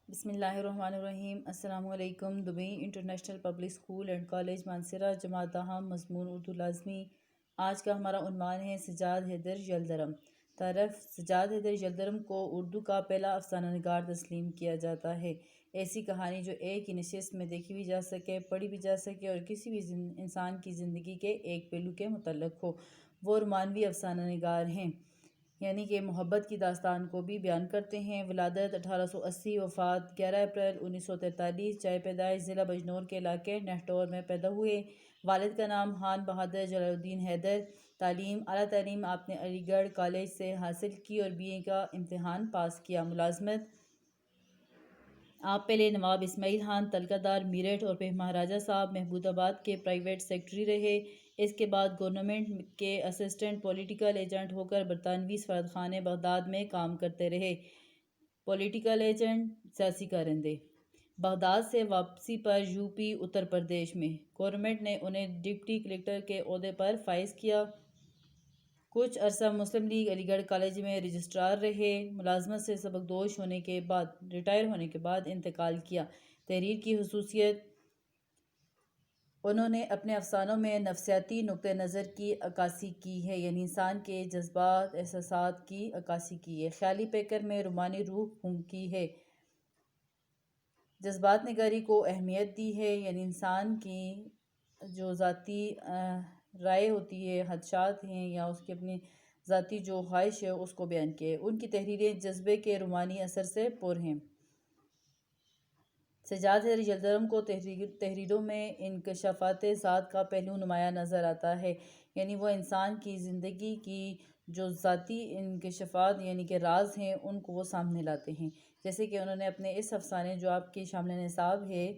بسم اللہ الرحمن الرحیم۔ السلام علیکم۔ Dubai international public school and college Mansehra, جماعت دہم، مضمون اردو لازمی۔ آج کا ہمارا عنوان ہے سجاد حیدر یلدرم۔ تعارف: سجاد حیدر یلدرم کو اردو کا پہلا افسانہ نگار تسلیم کیا جاتا ہے۔ ایسی کہانی جو ایک ہی نشست میں دیکھی بھی جا سکے، پڑھی بھی جا سکے اور کسی بھی انسان کی زندگی کے ایک پہلو کے متعلق ہو، وہ رومانوی افسانہ نگار ہیں، یعنی کہ محبت کی داستان کو بھی بیان کرتے ہیں۔ ولادت 1880، وفات 11 اپریل 1943۔ جائے پیدائش ضلع بجنور کے علاقے نہٹور میں پیدا ہوئے۔ والد کا نام خان بہادر جلال الدین حیدر۔ تعلیم: اعلیٰ تعلیم آپ نے علی گڑھ کالج سے حاصل کی اور BA کا امتحان پاس کیا۔ ملازمت: آپ پہلے نواب اسماعیل خان تلکہ میرٹھ اور پھر مہاراجہ صاحب محمود آباد کے پرائیویٹ سیکرٹری رہے۔ اس کے بعد گورنمنٹ کے اسسٹنٹ پولیٹیکل ایجنٹ ہو کر برطانوی سفارتخانے بغداد میں کام کرتے رہے۔ پولیٹیکل ایجنٹ، سیاسی کارندے۔ بغداد سے واپسی پر UP اتر پردیش میں گورنمنٹ نے انہیں ڈپٹی کلکٹر کے عہدے پر فائز کیا۔ کچھ عرصہ مسلم لیگ علی گڑھ کالج میں رجسٹرار رہے۔ ملازمت سے سبکدوش ہونے کے بعد ریٹائر ہونے کے بعد انتقال کیا۔ تحریر کی خصوصیت: انہوں نے اپنے افسانوں میں نفسیاتی نقطہ نظر کی عکاسی کی ہے، یعنی انسان کے جذبات، احساسات کی عکاسی کی ہے۔ خیالی پیکر میں رومانی روح پھونکی ہے۔ جذبات نگاری کو اہمیت دی ہے، یعنی انسان کی جو ذاتی رائے ہوتی ہے، خدشات ہیں یا اس کی اپنی ذاتی جو خواہش ہے اس کو بیان کیا ہے۔ ان کی تحریریں جذبے کے رومانی اثر سے پر ہیں۔ سجاد حیدر یلدرم کو تحریروں میں انکشافات ذات کا پہلو نمایاں نظر آتا ہے، یعنی وہ انسان کی زندگی کی جو ذاتی انکشافات یعنی کہ راز ہیں ان کو وہ سامنے لاتے ہیں۔ جیسے کہ انہوں نے اپنے اس افسانے جو آپ کے شامل نصاب ہے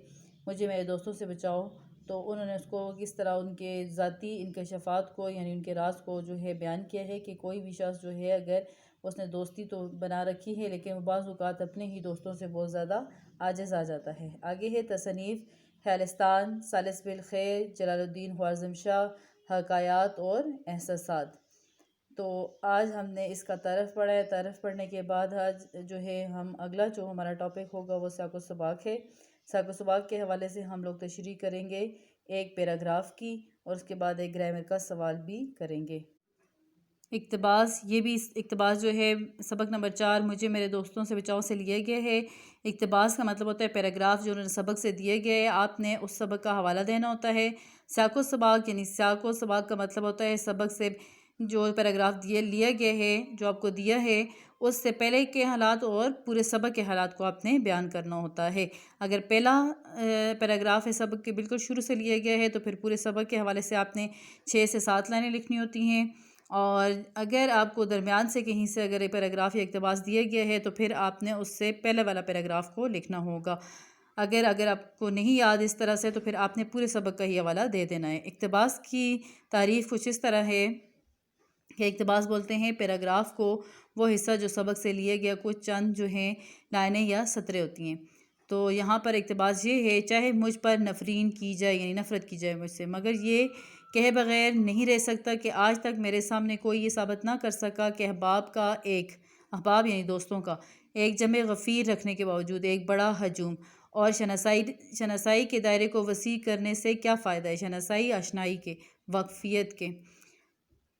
مجھے میرے دوستوں سے بچاؤ، تو انہوں نے اس کو کس طرح ان کے ذاتی انکشافات کو یعنی ان کے راز کو جو ہے بیان کیا ہے کہ کوئی بھی شخص جو ہے اگر اس نے دوستی تو بنا رکھی ہے لیکن وہ بعض اوقات اپنے ہی دوستوں سے بہت زیادہ عاجز آ جاتا ہے۔ آگے ہے تصنیف: خیالستان، ثالث بالخیر، جلال الدین خوارزم شاہ، حکایات اور احساسات۔ تو آج ہم نے اس کا تعارف پڑھا ہے۔ تعارف پڑھنے کے بعد آج جو ہے ہم اگلا جو ہمارا ٹاپک ہوگا وہ سیاق و سباق ہے۔ سیاق و سباق کے حوالے سے ہم لوگ تشریح کریں گے ایک پیراگراف کی اور اس کے بعد ایک گرامر کا سوال بھی کریں گے۔ اقتباس: یہ بھی اقتباس جو ہے سبق نمبر 4 مجھے میرے دوستوں سے بچاؤ سے لیا گیا ہے۔ اقتباس کا مطلب ہوتا ہے پیراگراف جو انہوں نے سبق سے دیے گئے، آپ نے اس سبق کا حوالہ دینا ہوتا ہے۔ سیاق و سباق یعنی سیاق و سباق کا مطلب ہوتا ہے سبق سے جو پیراگراف لیا گیا ہے جو آپ کو دیا ہے اس سے پہلے کے حالات اور پورے سبق کے حالات کو آپ نے بیان کرنا ہوتا ہے۔ اگر پہلا پیراگراف ہے سبق کے بالکل شروع سے لیا گیا ہے تو پھر پورے سبق کے حوالے سے آپ نے 6 سے 7 لائنیں لکھنی ہوتی ہیں، اور اگر آپ کو درمیان سے کہیں سے اگر پیراگراف یا اقتباس دیا گیا ہے تو پھر آپ نے اس سے پہلے والا پیراگراف کو لکھنا ہوگا۔ اگر آپ کو نہیں یاد اس طرح سے تو پھر آپ نے پورے سبق کا ہی حوالہ دے دینا ہے۔ اقتباس کی تعریف کچھ اس طرح ہے کہ اقتباس بولتے ہیں پیراگراف کو وہ حصہ جو سبق سے لیے گیا کچھ چند جو ہیں لائنیں یا سطریں ہوتی ہیں۔ تو یہاں پر اقتباس یہ ہے: چاہے مجھ پر نفرین کی جائے یعنی نفرت کی جائے مجھ سے، مگر یہ کہے بغیر نہیں رہ سکتا کہ آج تک میرے سامنے کوئی یہ ثابت نہ کر سکا کہ احباب یعنی دوستوں کا ایک جمع غفیر رکھنے کے باوجود ایک بڑا ہجوم اور شناسائی کے دائرے کو وسیع کرنے سے کیا فائدہ ہے۔ شناسائی آشنائی کے، واقفیت کے۔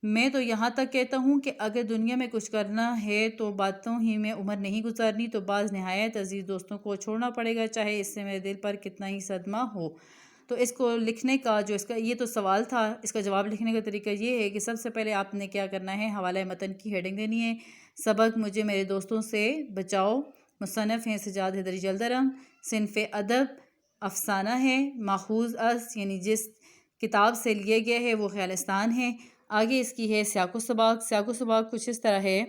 میں تو یہاں تک کہتا ہوں کہ اگر دنیا میں کچھ کرنا ہے تو باتوں ہی میں عمر نہیں گزارنی، تو بعض نہایت عزیز دوستوں کو چھوڑنا پڑے گا، چاہے اس سے میرے دل پر کتنا ہی صدمہ ہو۔ تو اس کو لکھنے کا یہ تو سوال تھا، اس کا جواب لکھنے کا طریقہ یہ ہے کہ سب سے پہلے آپ نے کیا کرنا ہے، حوالہ متن کی ہیڈنگ دینی ہے۔ سبق مجھے میرے دوستوں سے بچاؤ، مصنف ہیں سجاد حیدر یلدرم، صنف ادب افسانہ ہے، ماخوذ از یعنی جس کتاب سے لیا گیا ہے وہ خیالستان ہے۔ آگے اس کی ہے سیاق و سباق۔ سیاق و سباق کچھ اس طرح ہے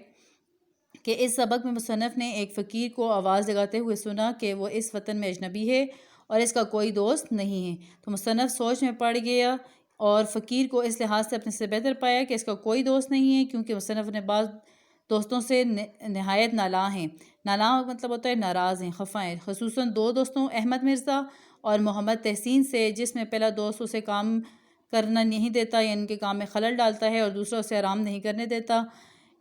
کہ اس سبق میں مصنف نے ایک فقیر کو آواز لگاتے ہوئے سنا کہ وہ اس وطن میں اجنبی ہے اور اس کا کوئی دوست نہیں ہے، تو مصنف سوچ میں پڑ گیا اور فقیر کو اس لحاظ سے اپنے سے بہتر پایا کہ اس کا کوئی دوست نہیں ہے، کیونکہ مصنف نے بعض دوستوں سے نہایت نالاں ہیں۔ نالاں مطلب ہوتا ہے ناراض ہیں، خفا ہیں، خصوصاً 2 دوستوں احمد مرزا اور محمد تحسین سے، جس میں پہلا دوست اسے کام کرنا نہیں دیتا یا ان کے کام میں خلل ڈالتا ہے اور دوسرا اسے آرام نہیں کرنے دیتا۔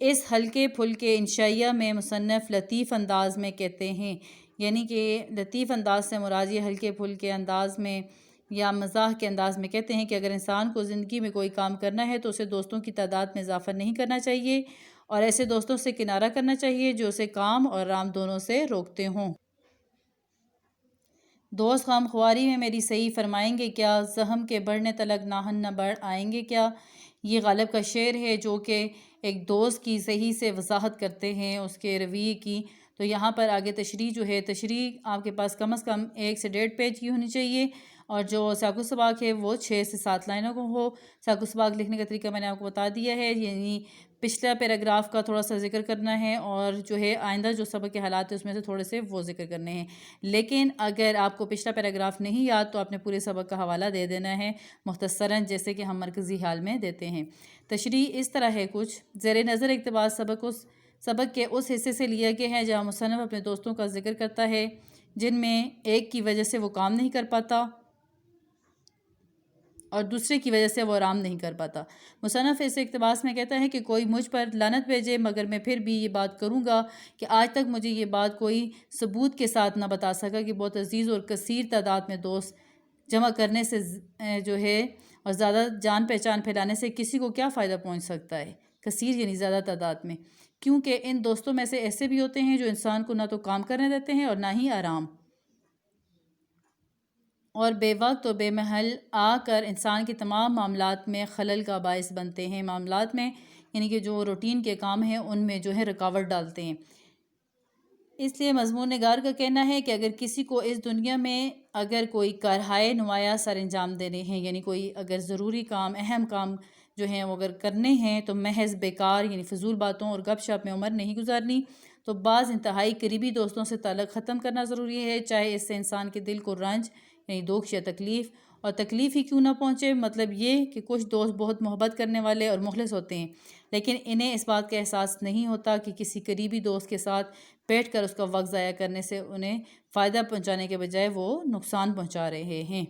اس ہلکے پھلکے انشائیہ میں مصنف لطیف انداز میں کہتے ہیں، یعنی کہ لطیف انداز سے مراد یہ ہلکے پھلکے انداز میں یا مزاح کے انداز میں کہتے ہیں کہ اگر انسان کو زندگی میں کوئی کام کرنا ہے تو اسے دوستوں کی تعداد میں اضافہ نہیں کرنا چاہیے اور ایسے دوستوں سے کنارہ کرنا چاہیے جو اسے کام اور آرام دونوں سے روکتے ہوں۔ دوست غم خواری میں میری صحیح فرمائیں گے کیا، زخم کے بڑھنے تلک ناہن نہ بڑھ آئیں گے کیا، یہ غالب کا شعر ہے جو کہ ایک دوست کی صحیح سے وضاحت کرتے ہیں اس کے رویے کی۔ تو یہاں پر آگے تشریح جو ہے، تشریح آپ کے پاس کم از کم 1 سے 1.5 پیج کی ہونی چاہیے اور جو سیاق و سباق ہے وہ 6 سے 7 لائنوں کو ہو۔ سیاق و سباق لکھنے کا طریقہ میں نے آپ کو بتا دیا ہے، یعنی پچھلا پیراگراف کا تھوڑا سا ذکر کرنا ہے اور جو ہے آئندہ جو سبق کے حالات ہیں اس میں سے تھوڑے سے وہ ذکر کرنے ہیں۔ لیکن اگر آپ کو پچھلا پیراگراف نہیں یاد تو آپ نے پورے سبق کا حوالہ دے دینا ہے مختصراً، جیسے کہ ہم مرکزی حال میں دیتے ہیں۔ تشریح اس طرح ہے کچھ زیر نظر اقتباس سبق کے اس حصے سے لیا گیا ہے جہاں مصنف اپنے دوستوں کا ذکر کرتا ہے جن میں ایک کی وجہ سے وہ کام نہیں کر پاتا اور دوسرے کی وجہ سے وہ آرام نہیں کر پاتا۔ مصنف اس اقتباس میں کہتا ہے کہ کوئی مجھ پر لعنت بھیجے مگر میں پھر بھی یہ بات کروں گا کہ آج تک مجھے یہ بات کوئی ثبوت کے ساتھ نہ بتا سکا کہ بہت عزیز اور کثیر تعداد میں دوست جمع کرنے سے جو ہے اور زیادہ جان پہچان پھیلانے سے کسی کو کیا فائدہ پہنچ سکتا ہے، کثیر یعنی زیادہ تعداد میں، کیونکہ ان دوستوں میں سے ایسے بھی ہوتے ہیں جو انسان کو نہ تو کام کرنے دیتے ہیں اور نہ ہی آرام، اور بے وقت و بے محل آ کر انسان کے تمام معاملات میں خلل کا باعث بنتے ہیں، معاملات میں یعنی کہ جو روٹین کے کام ہیں ان میں جو ہے رکاوٹ ڈالتے ہیں۔ اس لیے مضمون نگار کا کہنا ہے کہ اگر کسی کو اس دنیا میں اگر کوئی کارہائے نمایاں سر انجام دینے ہیں، یعنی کوئی اگر ضروری کام، اہم کام جو ہیں وہ اگر کرنے ہیں تو محض بیکار یعنی فضول باتوں اور گپ شپ میں عمر نہیں گزارنی، تو بعض انتہائی قریبی دوستوں سے تعلق ختم کرنا ضروری ہے، چاہے اس سے انسان کے دل کو رنج یعنی دکھ یا تکلیف، اور تکلیف ہی کیوں نہ پہنچے، مطلب یہ کہ کچھ دوست بہت محبت کرنے والے اور مخلص ہوتے ہیں لیکن انہیں اس بات کا احساس نہیں ہوتا کہ کسی قریبی دوست کے ساتھ بیٹھ کر اس کا وقت ضائع کرنے سے انہیں فائدہ پہنچانے کے بجائے وہ نقصان پہنچا رہے ہیں۔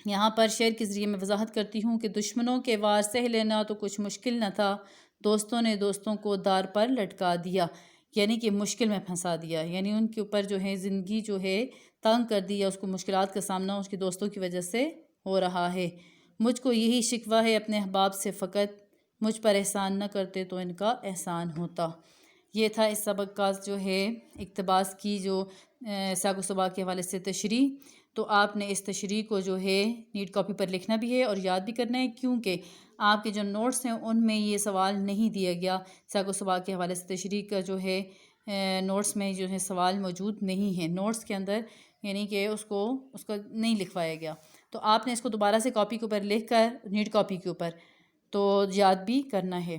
یہاں پر شعر کے ذریعے میں وضاحت کرتی ہوں کہ دشمنوں کے وار سہ لینا تو کچھ مشکل نہ تھا، دوستوں نے دوستوں کو دار پر لٹکا دیا، یعنی کہ مشکل میں پھنسا دیا، یعنی ان کے اوپر جو ہے زندگی جو ہے تنگ کر دی یا اس کو مشکلات کا سامنا اس کے دوستوں کی وجہ سے ہو رہا ہے۔ مجھ کو یہی شکوہ ہے اپنے احباب سے فقط، مجھ پر احسان نہ کرتے تو ان کا احسان ہوتا۔ یہ تھا اس سبق کا جو ہے اقتباس کی جو سیاق و سباق کے حوالے سے تشریح۔ تو آپ نے اس تشریح کو جو ہے نیٹ کاپی پر لکھنا بھی ہے اور یاد بھی کرنا ہے، کیونکہ آپ کے جو نوٹس ہیں ان میں یہ سوال نہیں دیا گیا، سیاق و سباق کے حوالے سے تشریح کا جو ہے نوٹس میں جو ہے سوال موجود نہیں ہے، نوٹس کے اندر یعنی کہ اس کا نہیں لکھوایا گیا، تو آپ نے اس کو دوبارہ سے کاپی کے اوپر لکھ کر نیٹ کاپی کے اوپر تو یاد بھی کرنا ہے۔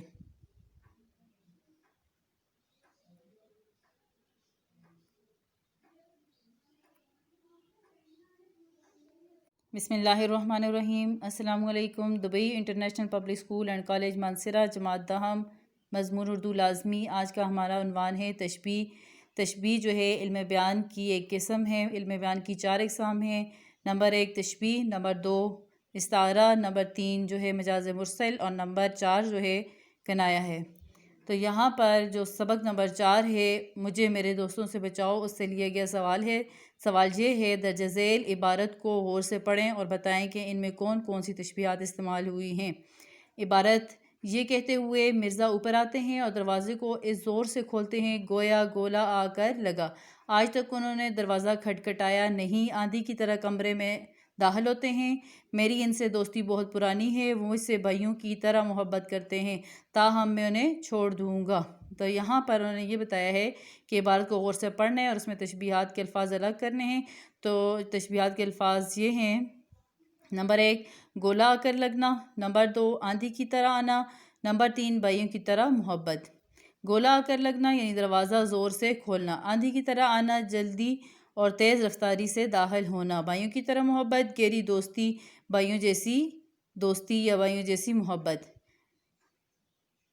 بسم اللہ الرحمن الرحیم۔ السلام علیکم۔ Dubai international public school and college Mansehra, جماعت دہم، مضمون اردو لازمی۔ آج کا ہمارا عنوان ہے تشبیہ۔ تشبیہ جو ہے علم بیان کی ایک قسم ہے، علم بیان کی 4 اقسام ہیں۔ نمبر 1 تشبیہ، نمبر 2 استعارہ، نمبر 3 جو ہے مجاز مرسل اور نمبر 4 جو ہے کنایہ ہے۔ تو یہاں پر جو سبق نمبر 4 ہے، مجھے میرے دوستوں سے بچاؤ، اس سے لیا گیا سوال ہے۔ سوال یہ ہے درج ذیل عبارت کو غور سے پڑھیں اور بتائیں کہ ان میں کون کون سی تشبیہات استعمال ہوئی ہیں۔ عبارت یہ کہتے ہوئے مرزا اوپر آتے ہیں اور دروازے کو اس زور سے کھولتے ہیں گویا گولا آ کر لگا۔ آج تک انہوں نے دروازہ کھٹکھٹایا نہیں، آندھی کی طرح کمرے میں داخل ہوتے ہیں۔ میری ان سے دوستی بہت پرانی ہے، وہ مجھ سے بھائیوں کی طرح محبت کرتے ہیں، تاہم میں انہیں چھوڑ دوں گا۔ تو یہاں پر انہوں نے یہ بتایا ہے کہ عبارت کو غور سے پڑھنے اور اس میں تشبیہات کے الفاظ الگ کرنے ہیں۔ تو تشبیہات کے الفاظ یہ ہیں، نمبر 1 گولا آ کر لگنا، نمبر 2 آندھی کی طرح آنا، نمبر 3 بھائیوں کی طرح محبت۔ گولا آ کر لگنا یعنی دروازہ زور سے کھولنا، آندھی کی طرح آنا جلدی اور تیز رفتاری سے داخل ہونا، بھائیوں کی طرح محبت گہری دوستی، بھائیوں جیسی دوستی یا بھائیوں جیسی محبت۔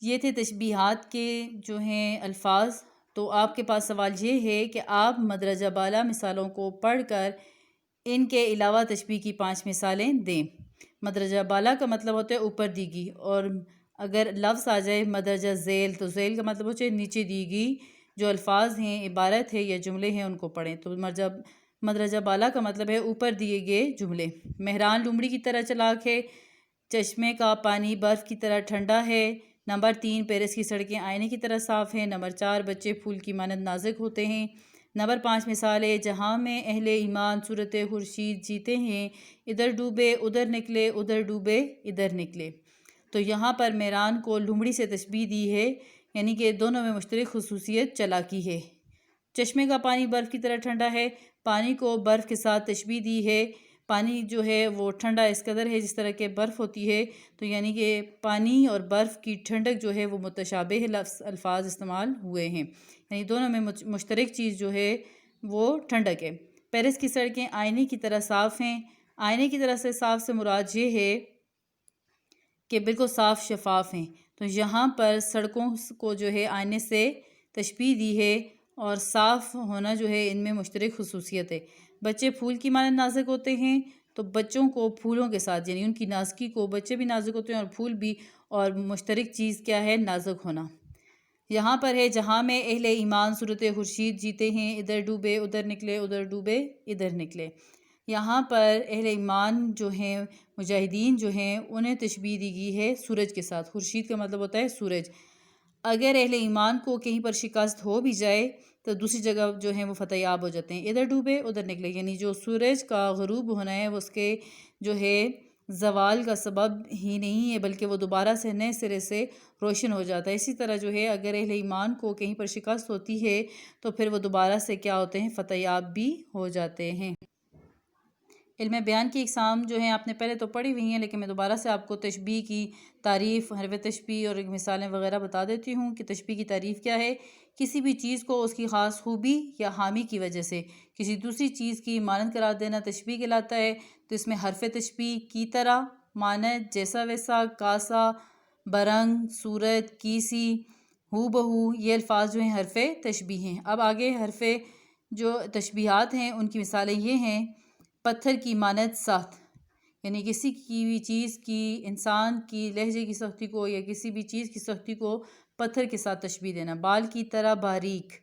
یہ تھے تشبیہات کے جو ہیں الفاظ۔ تو آپ کے پاس سوال یہ ہے کہ آپ مدرجہ بالا مثالوں کو پڑھ کر ان کے علاوہ تشبیہ کی 5 مثالیں دیں۔ مدرجہ بالا کا مطلب ہوتا ہے اوپر دی گئی، اور اگر لفظ آ جائے مدرجہ ذیل تو ذیل کا مطلب ہو چاہے نیچے دی گئی جو الفاظ ہیں، عبارت ہے یا جملے ہیں ان کو پڑھیں، تو مدرجہ بالا کا مطلب ہے اوپر دیے گئے جملے۔ مہران لومڑی کی طرح چلاک ہے، چشمے کا پانی برف کی طرح ٹھنڈا ہے۔ نمبر 3 پیرس کی سڑکیں آئینے کی طرح صاف ہیں۔ نمبر 4 بچے پھول کی مانند نازک ہوتے ہیں۔ نمبر 5 مثال ہے، جہاں میں اہل ایمان صورت خورشید جیتے ہیں، ادھر ڈوبے ادھر نکلے، ادھر ڈوبے ادھر نکلے۔ تو یہاں پر مہران کو لومڑی سے تشبیہ دی ہے، یعنی کہ دونوں میں مشترک خصوصیت چلاکی ہے۔ چشمے کا پانی برف کی طرح ٹھنڈا ہے، پانی کو برف کے ساتھ تشبیہ دی ہے۔ پانی جو ہے وہ ٹھنڈا اس قدر ہے جس طرح کہ برف ہوتی ہے، تو یعنی کہ پانی اور برف کی ٹھنڈک جو ہے وہ متشابہ الفاظ استعمال ہوئے ہیں، یعنی دونوں میں مشترک چیز جو ہے وہ ٹھنڈک ہے۔ پیرس کی سڑکیں آئینے کی طرح صاف ہیں۔ آئینے کی طرح سے صاف سے مراد یہ ہے کہ بالکل صاف شفاف ہیں، تو یہاں پر سڑکوں کو جو ہے آئینے سے تشبیہ دی ہے اور صاف ہونا جو ہے ان میں مشترک خصوصیت ہے۔ بچے پھول کی مانند نازک ہوتے ہیں، تو بچوں کو پھولوں کے ساتھ یعنی ان کی نازکی کو، بچے بھی نازک ہوتے ہیں اور پھول بھی، اور مشترک چیز کیا ہے؟ نازک ہونا۔ یہاں پر ہے، جہاں میں اہل ایمان صورت خورشید جیتے ہیں، ادھر ڈوبے ادھر نکلے، ادھر ڈوبے ادھر نکلے۔ یہاں پر اہل ایمان جو ہیں، مجاہدین جو ہیں، انہیں تشبیہ دی گئی ہے سورج کے ساتھ۔ خورشید کا مطلب ہوتا ہے سورج۔ اگر اہل ایمان کو کہیں پر شکست ہو بھی جائے تو دوسری جگہ جو ہیں وہ فتح یاب ہو جاتے ہیں، ادھر ڈوبے ادھر نکلے، یعنی جو سورج کا غروب ہونا ہے وہ اس کے جو ہے زوال کا سبب ہی نہیں ہے، بلکہ وہ دوبارہ سے نئے سرے سے روشن ہو جاتا ہے۔ اسی طرح جو ہے اگر اہل ایمان کو کہیں پر شکست ہوتی ہے تو پھر وہ دوبارہ سے کیا ہوتے ہیں؟ فتح یاب بھی ہو جاتے ہیں۔ علم بیان کی اقسام جو ہیں آپ نے پہلے تو پڑھی ہوئی ہیں، لیکن میں دوبارہ سے آپ کو تشبیہ کی تعریف، حرف تشبیہ اور مثالیں وغیرہ بتا دیتی ہوں کہ تشبیہ کی تعریف کیا ہے۔ کسی بھی چیز کو اس کی خاص خوبی یا حامی کی وجہ سے کسی دوسری چیز کی مانند قرار دینا تشبیہ کہلاتا ہے۔ تو اس میں حرف تشبیہ کی طرح، مانند، جیسا ویسا، کاسا، برنگ، صورت، کیسی، ہو بہو، یہ الفاظ جو ہیں حرف تشبیہ ہیں۔ اب آگے حرف جو تشبیہات ہیں ان کی مثالیں یہ ہیں، پتھر کی مانند سخت، یعنی کسی کی بھی چیز کی، انسان کی لہجے کی سختی کو یا کسی بھی چیز کی سختی کو پتھر کے ساتھ تشبیہ دینا۔ بال کی طرح باریک،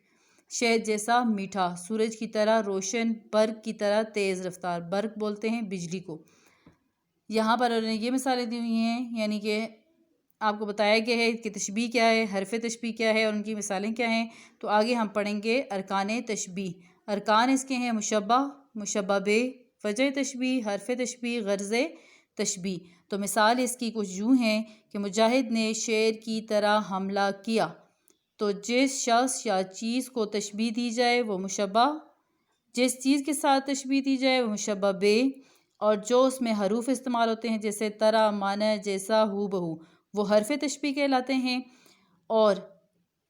شہد جیسا میٹھا، سورج کی طرح روشن، برق کی طرح تیز رفتار۔ برق بولتے ہیں بجلی کو۔ یہاں پر انہوں نے یہ مثالیں دی ہوئی ہیں، یعنی کہ آپ کو بتایا گیا ہے کہ تشبیہ کیا ہے، حرف تشبیہ کیا ہے اور ان کی مثالیں کیا ہیں۔ تو آگے ہم پڑھیں گے ارکان تشبیہ۔ ارکان اس کے ہیں مشبہ، مشبہ بہ، وجہ تشبیہ، حرف تشبیہ، غرض تشبیہ۔ تو مثال اس کی کچھ یوں ہیں کہ مجاہد نے شیر کی طرح حملہ کیا، تو جس شخص یا چیز کو تشبیہ دی جائے وہ مشبہ، جس چیز کے ساتھ تشبیہ دی جائے وہ مشبہ بہ، اور جو اس میں حروف استعمال ہوتے ہیں جیسے طرح، مانند، جیسا، ہو بہو، وہ حرف تشبیہ کہلاتے ہیں۔ اور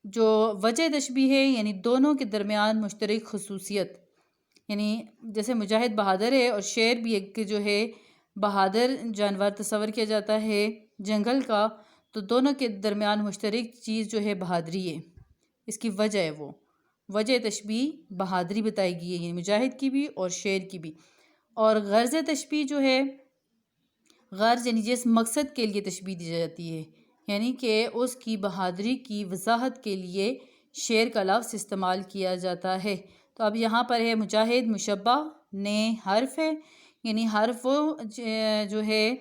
جو وجہ تشبیہ ہے یعنی دونوں کے درمیان مشترک خصوصیت، یعنی جیسے مجاہد بہادر ہے اور شیر بھی ایک جو ہے بہادر جانور تصور کیا جاتا ہے جنگل کا، تو دونوں کے درمیان مشترک چیز جو ہے بہادری ہے، اس کی وجہ ہے وہ وجہ تشبیہ بہادری بتائی گئی ہے، یعنی مجاہد کی بھی اور شیر کی بھی۔ اور غرض تشبیہ جو ہے، غرض یعنی جس مقصد کے لیے تشبیہ دی جاتی ہے، یعنی کہ اس کی بہادری کی وضاحت کے لیے شیر کا لفظ استعمال کیا جاتا ہے۔ تو اب یہاں پر ہے مجاہد مشبہ، نے حرف ہے، یعنی حرف وہ جو ہے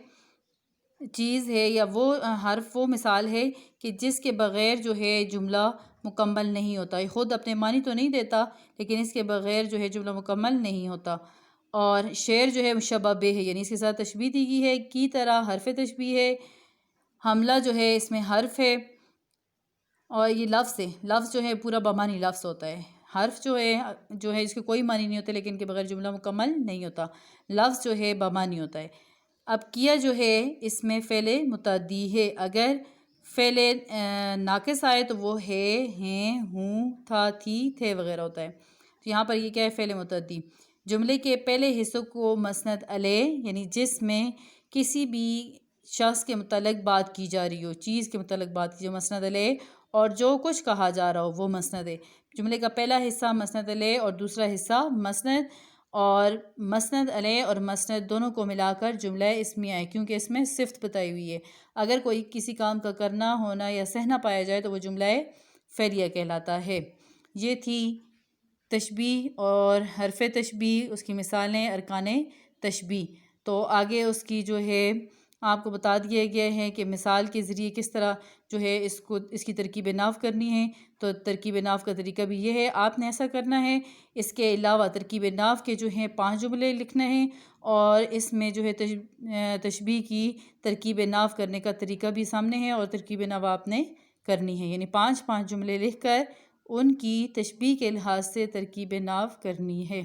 چیز ہے یا وہ حرف وہ مثال ہے کہ جس کے بغیر جو ہے جملہ مکمل نہیں ہوتا، یہ خود اپنے معنی تو نہیں دیتا لیکن اس کے بغیر جو ہے جملہ مکمل نہیں ہوتا۔ اور شعر جو ہے مشبہ بہ ہے، یعنی اس کے ساتھ تشبیہ دی گئی ہے، کی طرح حرف تشبیہ ہے، حملہ جو ہے اس میں حرف ہے، اور یہ لفظ ہے، لفظ جو ہے پورا بمعنی لفظ ہوتا ہے۔ حرف جو ہے اس کے کوئی معنی نہیں ہوتے لیکن کے بغیر جملہ مکمل نہیں ہوتا، لفظ جو ہے بمعنی ہوتا ہے۔ اب کیا جو ہے اس میں فعل متعدی ہے، اگر فعل ناقص آئے تو وہ ہے، ہیں، ہوں، تھا، تھی، تھے وغیرہ ہوتا ہے۔ تو یہاں پر یہ کیا ہے؟ فعل متعدی۔ جملے کے پہلے حصوں کو مسند علیہ، یعنی جس میں کسی بھی شخص کے متعلق بات کی جا رہی ہو، چیز کے متعلق بات کی جو مسند علیہ، اور جو کچھ کہا جا رہا ہو وہ مسند ہے۔ جملے کا پہلا حصہ مسند علیہ اور دوسرا حصہ مسند، اور مسند علیہ اور مسند دونوں کو ملا کر جملہ اسمیہ ہے، کیونکہ اس میں صفت بتائی ہوئی ہے۔ اگر کوئی کسی کام کا کرنا، ہونا یا سہنا پایا جائے تو وہ جملہ فعلیہ کہلاتا ہے۔ یہ تھی تشبیہ اور حرف تشبیہ، اس کی مثالیں، ارکان تشبیہ۔ تو آگے اس کی جو ہے آپ کو بتا دیا گیا ہے کہ مثال کے ذریعے کس طرح جو ہے اس کی ترکیب ناف کرنی ہے۔ تو ترکیب ناف کا طریقہ بھی یہ ہے، آپ نے ایسا کرنا ہے۔ اس کے علاوہ ترکیب ناف کے جو ہیں 5 جملے لکھنا ہے، اور اس میں جو ہے تشبیہ کی ترکیب ناف کرنے کا طریقہ بھی سامنے ہے، اور ترکیب ناف آپ نے کرنی ہے، یعنی 5 جملے لکھ کر ان کی تشبیہ کے لحاظ سے ترکیب ناف کرنی ہے۔